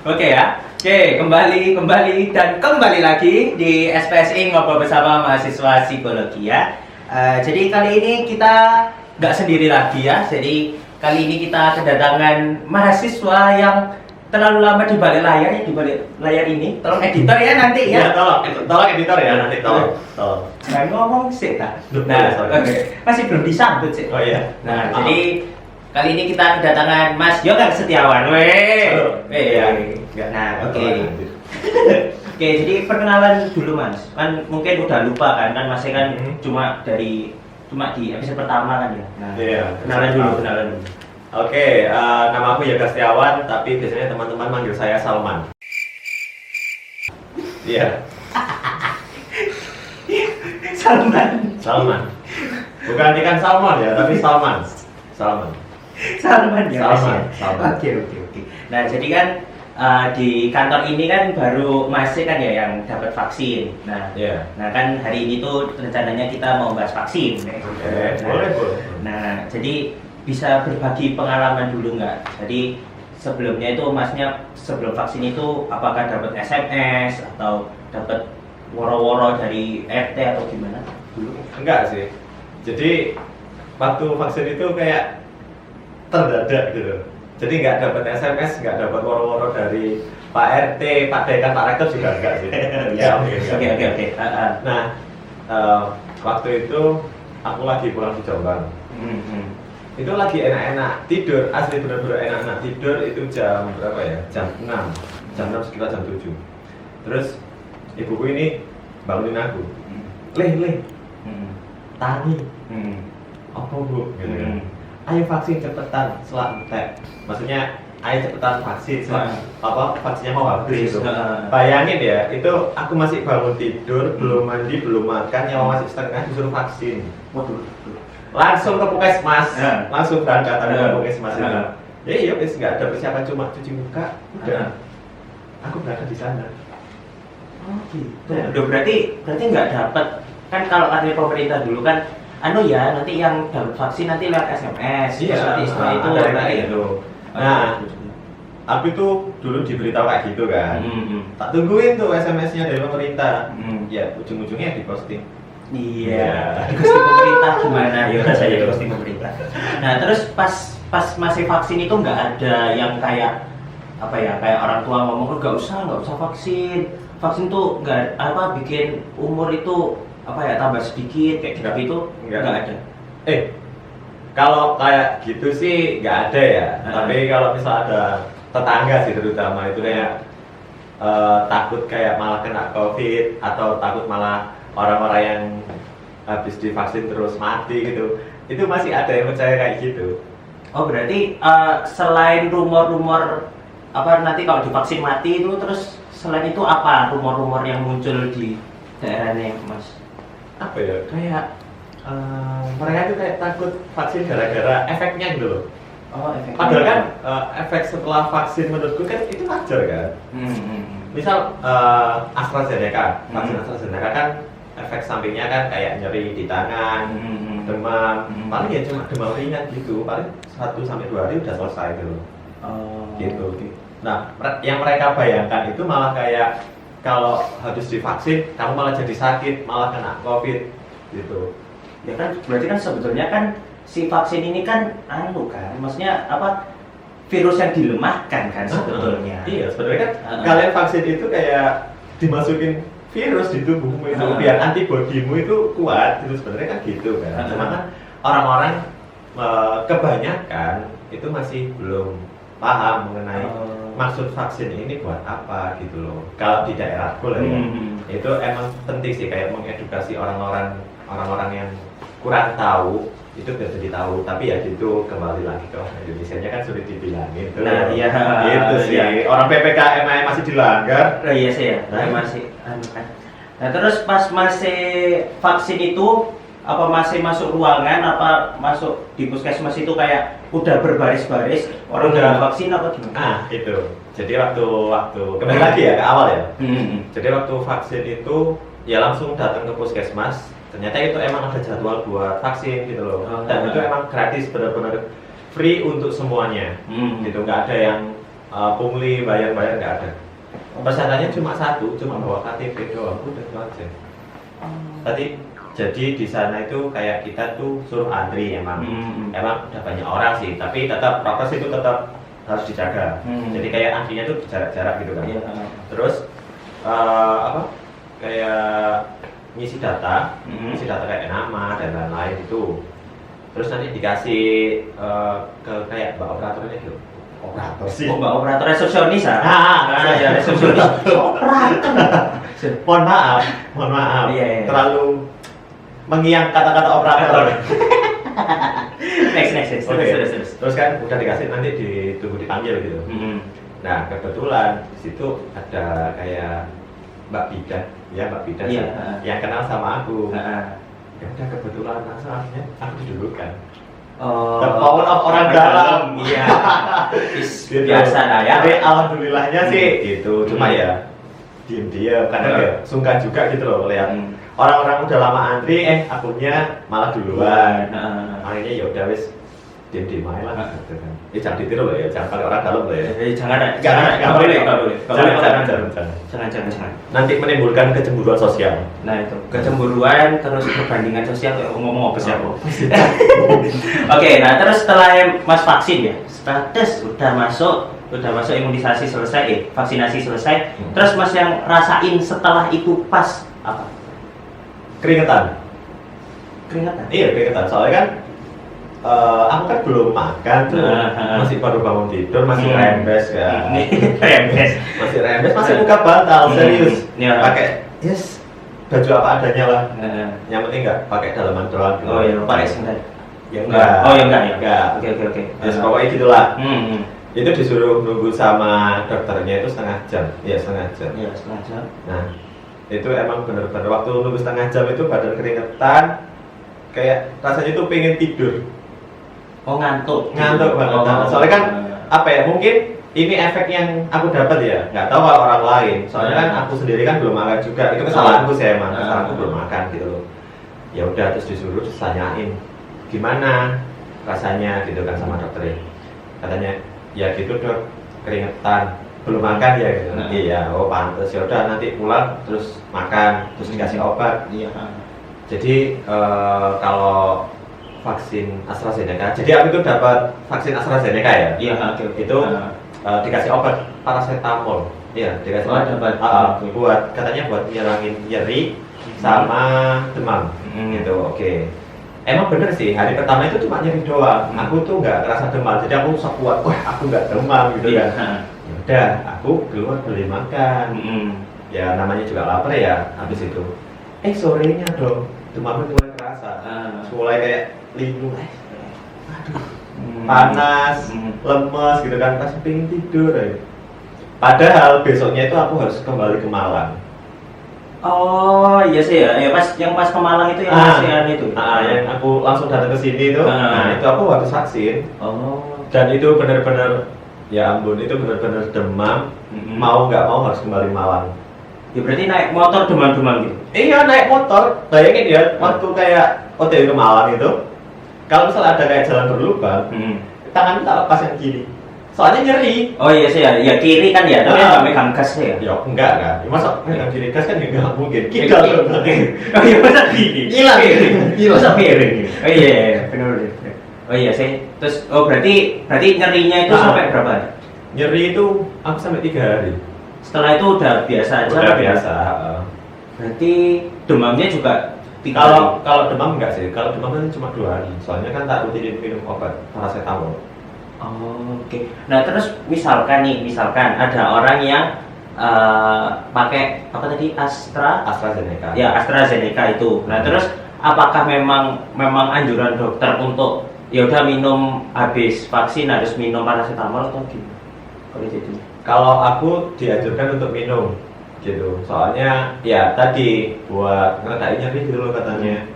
Oke ya. Oke, kembali lagi di SPSI ngobrol bersama mahasiswa psikologi ya. Jadi kali ini kita nggak sendiri lagi ya. Jadi kali ini kita kedatangan mahasiswa yang terlalu lama di balik layar ini. Tolong editor ya nanti ya. Tolong editor ya nanti tolong. Nah, ngomong sih nah. Sorry. Oke. Masih belum disambut sih. Oh iya. Nah, jadi kali ini kita kedatangan Mas Yoga Setiawan. Nah, oke. Oke, jadi perkenalan dulu Mas. Kan mungkin udah lupa kan masih kan cuma di episode pertama kan ya. Nah, Iya. kenalan dulu. Oke, nama aku Yoga Setiawan, tapi biasanya teman-teman manggil saya Salman. Iya. Salman. Bukan ikan salmon ya, tapi Salman. Salman ya Mas. Salman. Oke. Nah, jadi kan di kantor ini kan baru masih kan ya yang dapat vaksin. Nah, Iya. nah kan hari ini tuh rencananya kita mau bahas vaksin. Boleh. Nah, jadi bisa berbagi pengalaman dulu nggak? Jadi sebelumnya itu Masnya sebelum vaksin itu apakah dapat SMS atau dapat woro-woro dari RT atau gimana dulu? Enggak sih. Jadi waktu vaksin itu kayak terdadak gitu. Jadi nggak dapat SMS, nggak dapat woro-woro dari Pak RT, Pak Dekan, Pak Rektor juga enggak sih. Oke. Nah, waktu itu aku lagi pulang di Jombang. Itu lagi enak-enak tidur, asli bener-bener enak-enak tidur. Itu jam berapa ya? Jam 6 sekitar jam 7. Terus ibuku ini bangunin aku. Leh, tani. Apa bu? Gitu kan. Ayo vaksin cepetan, setelah entek. Maksudnya ayo cepetan vaksin, setelah vaksinnya mau habis gitu. Bayangin ya, itu aku masih bangun tidur, belum mandi, belum makan, nyawa masih setengah disuruh vaksin. Waduh. Langsung ke puskesmas, langsung berangkat ke puskesmas itu. Ya iya, nggak ada persiapan, cuma cuci muka, udah. Aku berangkat di sana. Oh gitu. Udah berarti nggak dapat kan kalau ada pemerintah dulu kan nanti yang dapat vaksin nanti lewat SMS. Iya, nanti setelah itu ada berarti itu. Nah, aku itu dulu diberitahu kayak gitu kan. Tak tungguin tuh SMS-nya dari pemerintah. Ya, ujung-ujungnya di posting. Iya. Posting pemerintah gimana? Ya rasanya posting pemerintah. Nah, terus pas masih vaksin itu nggak ada yang kayak apa ya? Kayak orang tua ngomong nggak usah vaksin. Vaksin tuh nggak bikin umur itu apa ya tambah sedikit kayak gitu nggak ada. Kalau kayak gitu sih nggak ada ya. Tapi kalau misal ada tetangga sih terutama itu kayak takut kayak malah kena COVID atau takut malah orang-orang yang habis divaksin terus mati gitu. Itu masih ada yang percaya kayak gitu. Oh berarti selain rumor-rumor apa nanti kalau divaksin mati itu terus selain itu apa rumor-rumor yang muncul di daerahnya Mas? Apa ya, kayak mereka tuh kayak takut vaksin gara-gara efeknya gitu loh. Oh, efeknya. Padahal kan efek setelah vaksin menurutku kan itu wajar kan. Misal AstraZeneca, vaksin AstraZeneca kan efek sampingnya kan kayak nyeri di tangan, demam, paling ya cuma demam ringan gitu, paling 1-2 hari udah selesai gitu. Gitu. Nah, yang mereka bayangkan itu malah kayak kalau habis divaksin, kamu malah jadi sakit, malah kena COVID, gitu. Ya kan, berarti kan sebetulnya kan si vaksin ini kan maksudnya apa? Virus yang dilemahkan kan sebetulnya. Iya, sebenarnya kan kalian vaksin itu kayak dimasukin virus di tubuhmu itu biar antibodimu itu kuat, itu sebenarnya kan gitu kan. Cuma kan orang-orang kebanyakan itu masih belum paham mengenai maksud vaksin ini buat apa gitu loh. Kalau di daerahku lah ya, itu emang penting sih kayak mengedukasi orang-orang yang kurang tahu itu biar jadi tahu. Tapi ya gitu kembali lagi ke orang Indonesia-nya kan sulit dibilangin tuh. Nah iya gitu sih. Iya. Orang PPKM masih dilanggar. Oh iya sih ya. Masih kan. Nah terus pas masih vaksin itu apa masih masuk ruangan apa masuk di puskesmas itu kayak udah berbaris-baris orang udah vaksin apa gimana? Itu. Jadi waktu kembali lagi ya ke awal ya. Jadi waktu vaksin itu ya langsung datang ke puskesmas. Ternyata itu emang ada jadwal buat vaksin gitu loh. Dan itu emang gratis, benar-benar free untuk semuanya. Gitu, nggak ada yang pungli bayar nggak ada. Persyaratannya cuma satu, cuma bawa KTP doang, udah itu aja. Tadi jadi di sana itu kayak kita tuh suruh antri emang udah banyak orang sih, tapi tetap prokes itu tetap harus dijaga. Jadi kayak antrinya tuh jarak-jarak gitu kan. Terus kayak ngisi data kayak nama dan lain-lain itu. Terus nanti dikasih ke kayak mbak operatornya gitu. Operator sih. Mbak operator resepsionis ya? Ya resepsionis. Mohon maaf. Iya. Terlalu mengiang kata-kata operator. Next. Terus. Terus kan udah dikasih nanti ditunggu dipanggil gitu. Nah kebetulan di situ ada kayak Mbak Bidan, yang kenal sama aku. Ya udah kebetulan masalahnya aku didulukan. The power of orang dalam. Iya. Gitu. Biasa lah ya. Tapi alhamdulillahnya sih gitu. Cuma ya diam-diam karena ya sungkan juga gitu loh lihat orang-orang udah lama antri, akunnya malah duluan. Akhirnya ya udah wis diam-diam aja lah gitu kan. Jangan ditiru loh ya, jangan pakai orang dalam loh ya. Jangan boleh. Jangan. Nanti menimbulkan kecemburuan sosial. Nah itu kecemburuan terus perbandingan sosial ngomong apa sih aku? Oke, nah terus setelah Mas vaksin ya, status udah masuk imunisasi selesai, vaksinasi selesai. Terus Mas yang rasain setelah itu pas apa? Keringetan. Iya keringetan. Soalnya kan aku kan belum makan tuh, masih baru bangun tidur, masih rembes kan. Masih muka bantal, serius. Pakai baju apa adanya lah. Yang penting nggak pakai dalaman doang. Oh iya, pakai sendal. Ya enggak. Oh ya enggak. Oke. Pokoknya gitulah. Itu disuruh nunggu sama dokternya itu setengah jam. Iya setengah jam. Nah itu emang bener-bener waktu nunggu setengah jam itu badan keringetan, kayak rasanya tuh pengen tidur. Oh ngantuk banget. Soalnya kan apa ya, mungkin ini efek yang aku dapat ya, nggak tahu kalau orang lain. Soalnya kan aku sendiri kan belum makan juga. Itu kesalahanku sih emang, kesalahanku belum makan gitu loh. Ya udah terus disuruh ditanyain gimana rasanya gitu kan sama dokternya. Katanya ya gitu dok, keringetan, belum makan ya gitu. Iya, oh pantes ya udah nanti pulang terus makan, terus dikasih obat. Iya. Jadi kalau vaksin AstraZeneca. Jadi aku itu dapat vaksin AstraZeneca ya. Iya, Itu dikasih obat paracetamol. Iya, dikasih obat. Buat katanya buat ngilangin nyeri sama demam. Gitu. Oke. Emang bener sih, hari pertama itu cuma nyeri doang. Aku tuh nggak ngerasa demam. Jadi aku sekuat, wah aku nggak demam gitu kan. Ya udah, aku keluar beli makan. Ya namanya juga lapar ya. Habis itu, sorenya dong, demamnya mulai kerasa. Mulai kayak linglung, panas, lemes gitu kan, pas pengen tidur ya. Padahal besoknya itu aku harus kembali ke Malang. Oh iya sih ya, yang pas ke Malang itu yang ASEAN itu. Yang aku langsung datang ke sini itu, itu aku harus vaksin. Dan itu benar-benar, ya ampun, itu benar-benar demam. Mau nggak mau harus kembali Malang. Ya berarti naik motor demam-demam gitu? Iya naik motor, bayangin ya, waktu kayak OTW ke Malang itu, kalau misalnya ada kayak jalan berlubang, tangan tak lepas yang kiri, soalnya nyeri. Oh iya sih ya kiri kan ya, tapi nggak megang gas ya? Ya enggak kan, masa megang kiri gas kan nggak mungkin. Kidal tuh. Oh iya masa kiri? Hilang. Masa kiri? Oh iya benar. Oh iya sih. Terus berarti nyerinya itu sampai berapa hari? Nyeri itu aku sampai 3 hari. Setelah itu udah biasa aja. Udah biasa. Berarti demamnya juga kalau demam enggak sih, kalau demam kan cuma 2 hari. Soalnya kan tak rutin minum obat paracetamol. Oke. Nah terus misalkan ada orang yang pakai apa tadi AstraZeneca. Ya AstraZeneca itu. Nah terus apakah memang anjuran dokter untuk ya udah minum habis vaksin harus minum paracetamol atau gimana? Kalau aku dianjurkan untuk minum gitu, soalnya ya tadi buat ngeredain nyeri gitu loh katanya,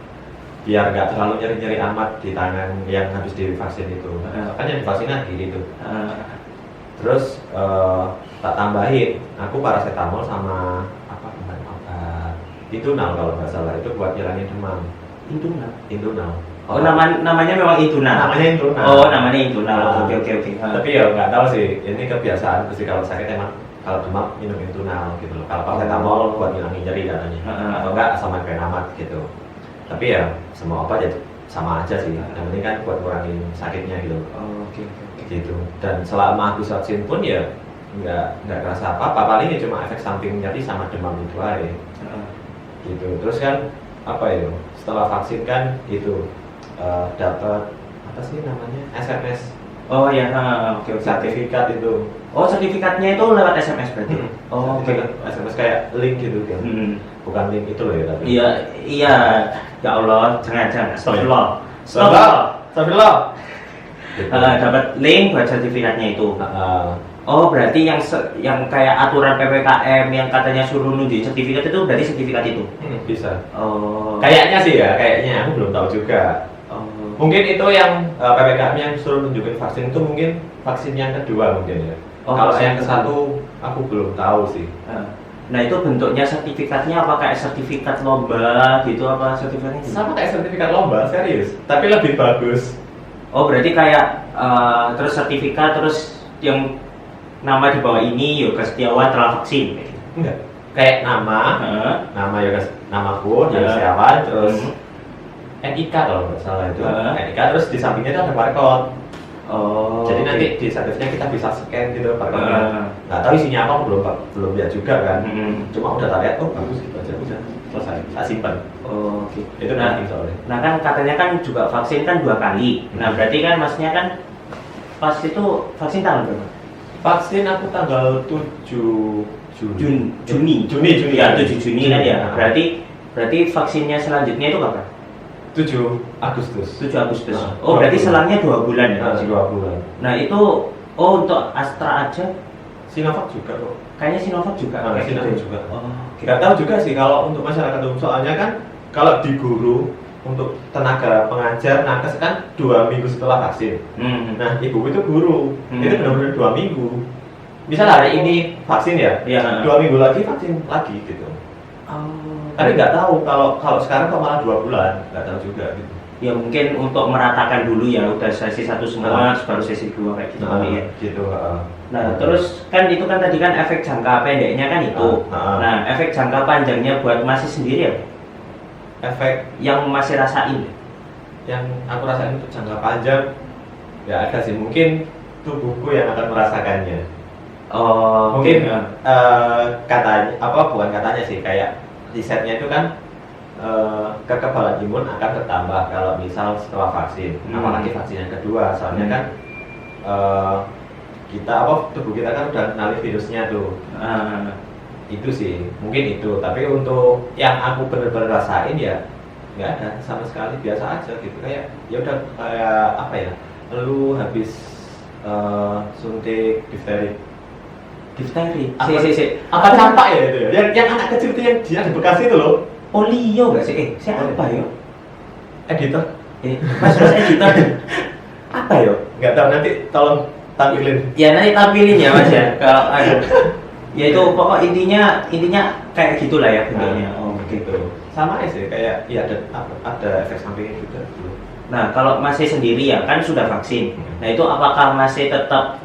biar nggak terlalu nyeri amat di tangan yang habis divaksin itu. Kan yang divaksin kan gini tuh. Terus tak tambahin, aku paracetamol sama obat Indunal kalau nggak salah, itu buat ngilangin demam. Indunal. Oh, namanya memang internal. Namanya internal. Oh, namanya internal. Oke. Tapi ya nggak tahu sih, ini kebiasaan sih kalau sakit emang kalau demam minum internal gitu loh. Kalau paracetamol buat ngilangin nyeri katanya. Atau enggak sama penamat gitu. Tapi ya semua obat ya sama aja sih. Yang penting kan buat ngurangin sakitnya gitu. Oh, oke. Gitu. Dan selama aku vaksin pun ya nggak kerasa apa-apa, paling ini cuma efek samping nyeri sama demam itu aja. Gitu. Terus kan apa ya? Setelah vaksin kan itu dapat apa sih namanya SMS. Oh ya, oke. Sertifikat itu. Oh, sertifikatnya itu lewat SMS berarti. Oh, oke. SMS kayak link gitu kan. Bukan link itu loh ya tapi. Iya. Ya Allah, jangan. Astagfirullah. Astagfirullah. Gitu. Dapat link buat sertifikatnya itu. Oh, berarti yang kayak aturan PPKM yang katanya suruh nunjukin sertifikat itu berarti sertifikat itu. Bisa. Oh. Kayaknya sih ya, kayaknya aku belum tahu juga. Mungkin itu yang PPKM yang suruh nunjukin vaksin itu mungkin vaksin yang kedua mungkin ya. Kalau yang ke satu aku belum tahu sih. Nah itu bentuknya sertifikatnya apa kayak sertifikat lomba gitu apa sertifikatnya? Sama kayak sertifikat lomba, serius. Tapi lebih bagus. Oh berarti kayak terus sertifikat terus yang nama di bawah ini Yoga Setiawan telah vaksin. Enggak. Kayak nama Yoga, namaku Yoga Setiawan terus NIK kalau nggak salah itu. NIK terus di sampingnya itu ada barcode. Oh. Jadi nanti di sertifikatnya kita bisa scan gitu barcode-nya. Nggak tahu isinya apa, belum lihat juga kan. Cuma udah tak lihat, oh bagus gitu aja, udah selesai. Saya simpan. Oh, oke. Itu nanti soalnya. Nah kan katanya kan juga vaksin kan 2 kali. Nah berarti kan maksudnya kan pas itu vaksin tanggal berapa? Vaksin aku tanggal 7 Juni. Ya 7 Juni kan ya. Berarti vaksinnya selanjutnya itu kapan? 7 Agustus. 7 Agustus. Oh, berarti selangnya 2 bulan ya? 2 bulan. Nah, itu untuk Astra aja? Sinovac juga kok. Kayaknya Sinovac juga. Sinovac juga. Oh, Nggak tahu juga sih kalau untuk masyarakat umum, soalnya kan kalau di guru untuk tenaga pengajar nakes kan 2 minggu setelah vaksin. Nah, ibu itu guru. Itu benar-benar 2 minggu. Misal hari ini vaksin ya, 2 minggu lagi vaksin lagi gitu. Tapi nggak tahu kalau sekarang kok malah 2 bulan, nggak tahu juga gitu. Ya mungkin untuk meratakan dulu ya, udah sesi 1 semua, baru sesi 2 kayak gitu kali ya. Gitu. Nah terus kan itu kan tadi kan efek jangka pendeknya kan itu. Nah efek jangka panjangnya buat masih sendiri ya? Efek yang masih rasain? Yang aku rasain untuk jangka panjang, ya ada sih, mungkin tubuhku yang akan merasakannya. Oh, mungkin katanya bukan katanya sih, kayak risetnya itu kan kekebalan imun akan bertambah kalau misal setelah vaksin, apalagi vaksin yang kedua, soalnya kan tubuh kita kan udah kenali virusnya tuh. Itu sih, mungkin itu. Tapi untuk yang aku benar-benar rasain ya nggak ada sama sekali, biasa aja gitu. Kayak ya udah kayak apa ya? Lu habis suntik difteri. Apa campak ya itu ya? Yang anak kecil itu yang dia di Bekasi itu loh. Polio nggak sih? Siapa ya? Editor. Mas editor. Apa ya? Nggak tahu, nanti tolong tampilin. Ya nanti tampilin ya Mas ya. Kalau ada. Ya itu pokok intinya kayak gitulah ya bentuknya. Oh begitu. Sama aja sih, kayak ya ada efek sampingnya juga. Nah kalau masih sendiri ya kan sudah vaksin. Nah itu apakah masih tetap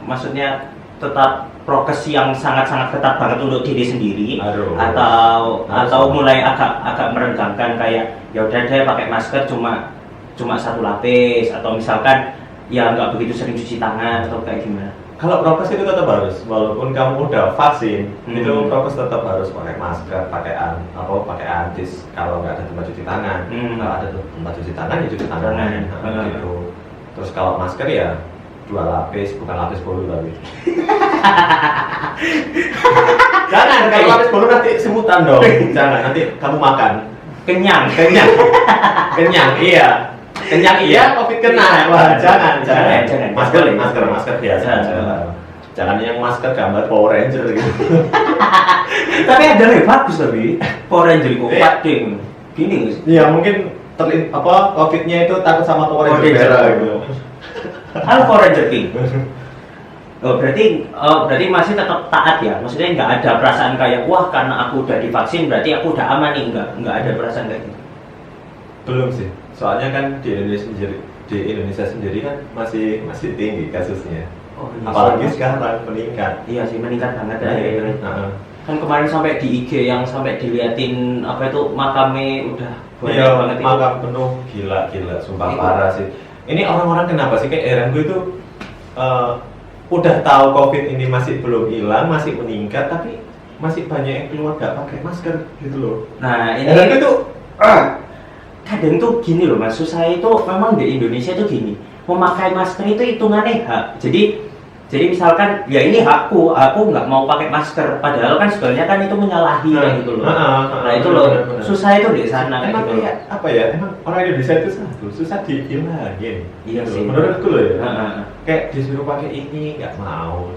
prokes yang sangat-sangat ketat banget untuk diri sendiri? Atau mulai agak merenggangkan kayak ya udah deh pakai masker cuma 1 lapis, atau misalkan ya nggak begitu sering cuci tangan atau kayak gimana? Kalau prokes itu tetap harus, walaupun kamu udah vaksin, itu prokes tetap harus pakai masker, pakai antis. Kalau nggak ada tempat cuci tangan, kalau ada tempat cuci tangan ya cuci tangan. Gitu. Terus kalau masker ya 2 lapis, bukan lapis bolu tapi. Jangan, kalau lapis bolu nanti semutan dong. Jangan, nanti kamu makan. Kenyang. Kenyang, iya. Kenyang iya, Covid kena. Wah, jangan. Masker biasa. Jangan yang masker gambar Power Ranger gitu. Tapi ada yang bagus tapi Power Ranger kok ding. Gini guys. Iya, mungkin Covid-nya itu takut sama Power Ranger gitu. Halo Power Ranger King. Berarti masih tetap taat ya. Maksudnya nggak ada perasaan kayak wah karena aku udah divaksin berarti aku udah aman nih, nggak ada perasaan kayak gitu. Belum sih. Soalnya kan di Indonesia sendiri kan masih tinggi kasusnya. Oh, iya, Apalagi sih. sekarang meningkat. Iya sih, meningkat banget ya. Heeh. Kan kemarin sampai di IG yang sampai diliatin apa itu makamnya udah banyak Iya, banget itu. makam penuh, gila, sumpah Iya. parah sih. Ini orang-orang kenapa sih kayak heran gue itu udah tahu COVID ini masih belum hilang, masih meningkat, tapi masih banyak yang keluar nggak pakai masker gitu loh. Nah, ini Heran gue tuh, kadang tuh gini loh Mas, susah itu memang di Indonesia tuh gini, memakai masker itu hitungannya hak. Jadi misalkan ya ini aku nggak mau pakai masker, padahal kan sebenarnya kan itu menyalahi kayak gitu loh. Nah itu loh, benar. susah itu di sana kayak Emang gitu. kayak apa ya? Emang orang Indonesia itu susah dihilangin. Iya Gitu sih. loh. Menurutku loh ya. Heeh. Kayak disuruh pakai ini nggak mau,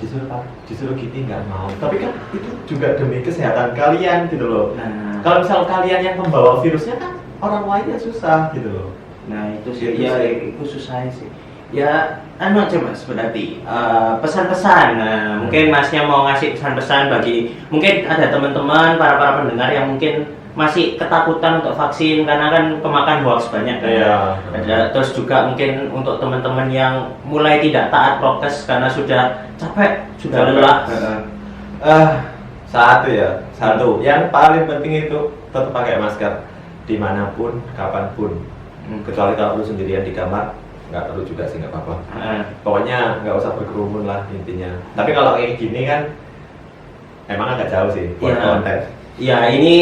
disuruh gini nggak mau. Tapi kan itu juga demi kesehatan kalian gitu loh. Nah, Kalau misal kalian yang membawa virusnya kan orang lainnya susah gitu loh. nah itu sih, Gitu ya sih. itu susah sih. Ya, anu aja Mas, berarti pesan-pesan. Nah, mungkin Masnya mau ngasih pesan-pesan bagi mungkin ada teman-teman para pendengar yang mungkin masih ketakutan untuk vaksin karena kan kemakan hoax banyak kan. Iya. Terus juga mungkin untuk teman-teman yang mulai tidak taat prokes karena sudah capek, sudah lelah. Satu. Yang paling penting itu tetap pakai masker dimanapun, kapanpun. Kecuali kalau lu sendirian di kamar, nggak perlu juga sih, nggak apa-apa. Pokoknya nggak usah berkerumun lah intinya. Tapi kalau kayak gini kan, emang agak jauh sih buat Iya. konten. Ya ini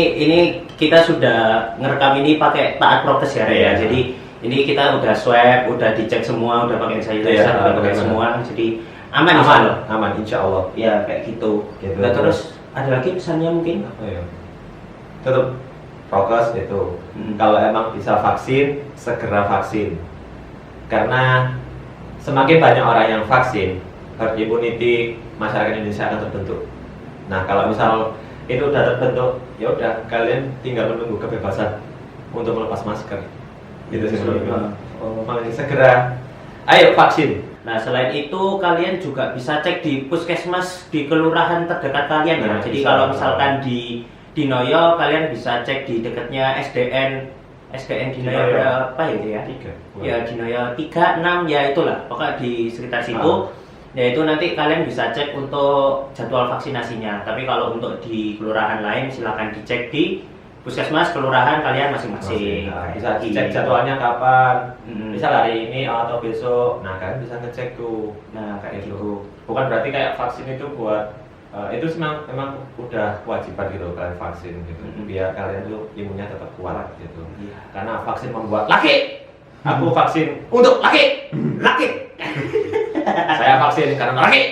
kita sudah ngerekam ini pakai taat prokes ya, Re, ya. Iya. Jadi ini kita udah swab, udah dicek semua, udah pakai sanitizer, Iya, udah pakai benar. semua. Jadi aman insya Allah. Aman, insya Allah. Ya kayak gitu. Gitu. Nah, terus ada lagi pesannya mungkin? Apa ya? Tetap fokus itu. Hmm. Kalau emang bisa vaksin, segera vaksin. Karena semakin banyak orang yang vaksin, herd immunity masyarakat Indonesia akan terbentuk. Nah, kalau misal itu udah terbentuk, ya udah kalian tinggal menunggu kebebasan untuk melepas masker. Gitu sih menurutku. Makanya segera, ayo vaksin. Nah, selain itu kalian juga bisa cek di puskesmas di kelurahan terdekat kalian ya. Nah, Jadi bisa. kalau misalkan di Noyo kalian bisa cek di dekatnya SDN di Noyo Noyo. berapa itu ya? 3. Ya di Noyo 3, 6 ya itulah. Pokoknya di sekitar situ. Ya itu nanti kalian bisa cek untuk jadwal vaksinasinya. Tapi kalau untuk di kelurahan lain silakan dicek di puskesmas kelurahan kalian masing-masing. Nah, Kayak bisa gitu. cek jadwalnya kapan. Hmm. Misal hari ini atau besok. Nah, kalian bisa ngecek tuh. Nah kayak gitu. Gitu. Bukan berarti kayak vaksin itu buat itu memang udah kewajiban gitu kalian vaksin gitu. Biar kalian tuh imunnya tetap kuat gitu. Iya. Karena vaksin membuat laki. Aku vaksin untuk laki. Laki. Saya vaksin karena laki.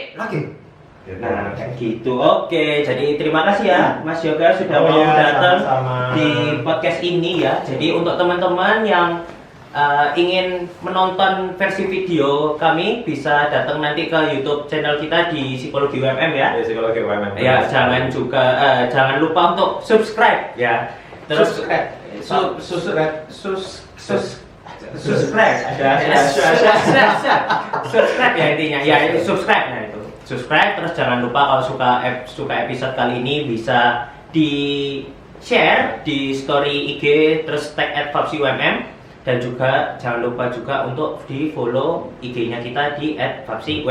Gitu. Nah, kayak gitu. Oke, jadi terima kasih ya Mas Yoga sudah Oh mau iya, datang sama-sama. di podcast ini ya. Jadi untuk teman-teman yang ingin menonton versi video kami bisa datang nanti ke YouTube channel kita di Psikologi UMM ya. Ya, psikologi UMM. Ya, jangan lupa untuk subscribe ya. Terus Subscribe. subscribe subscribe ya intinya ya subscribe nah itu subscribe. Terus jangan lupa kalau suka episode kali ini bisa di share di story IG terus tag @fapsiumm dan juga jangan lupa juga untuk di follow IG-nya kita di @fapsiumm.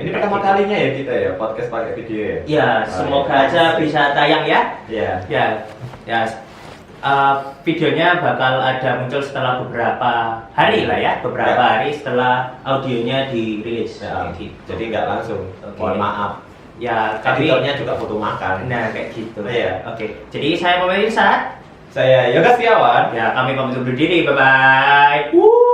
Ini pertama kalinya ya kita ya podcast pakai video ya. Ya semoga aja bisa tayang ya. Iya. Ya, videonya bakal ada muncul setelah beberapa hari lah ya, beberapa hari setelah audionya dirilis. Ya, Kayak gitu. jadi nggak langsung. Oke. Mohon maaf. Ya, kami Editornya juga butuh makan. nah kayak gitu. Iya. Oke. Jadi saya Muhammad Irsad. Saya Yoga Setiawan. Ya, kami pamit undur diri. Bye bye.